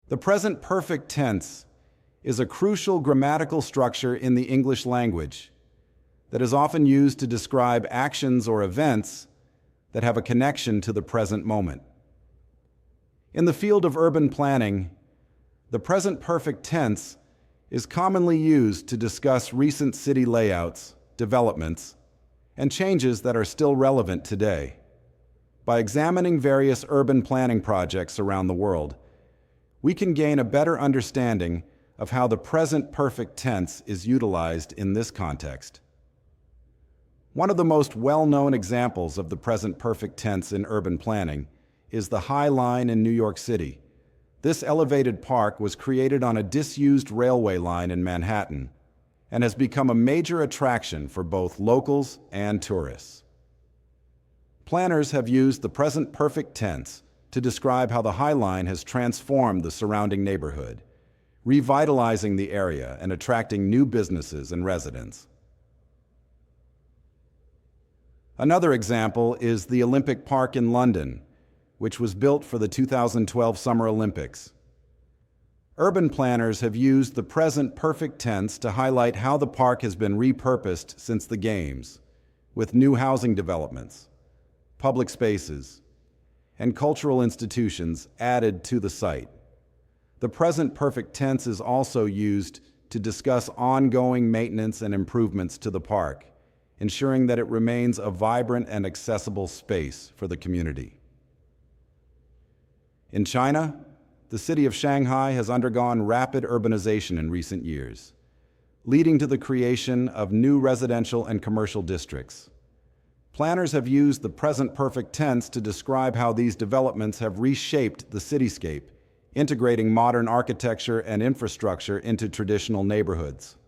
The present perfect tense is a crucial grammatical structure in the English language that is often used to describe actions or events that have a connection to the present moment. In the field of urban planning, the present perfect tense is commonly used to discuss recent city layouts, developments, and changes that are still relevant today. By examining various urban planning projects around the world, we can gain a better understanding of how the present perfect tense is utilized in this context. One of the most well-known examples of the present perfect tense in urban planning is the High Line in New York City. This elevated park was created on a disused railway line in Manhattan and has become a major attraction for both locals and tourists. Planners have used the present perfect tense to describe how the High Line has transformed the surrounding neighborhood, revitalizing the area and attracting new businesses and residents. Another example is the Olympic Park in London, which was built for the 2012 Summer Olympics. Urban planners have used the present perfect tense to highlight how the park has been repurposed since the Games, with new housing developments, public spaces, and cultural institutions added to the site. The present perfect tense is also used to discuss ongoing maintenance and improvements to the park, ensuring that it remains a vibrant and accessible space for the community. In China, the city of Shanghai has undergone rapid urbanization in recent years, leading to the creation of new residential and commercial districts. Planners have used the present perfect tense to describe how these developments have reshaped the cityscape, integrating modern architecture and infrastructure into traditional neighborhoods.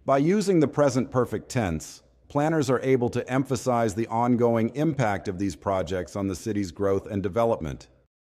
By using the present perfect tense, planners are able to emphasize the ongoing impact of these projects on the city's growth and development.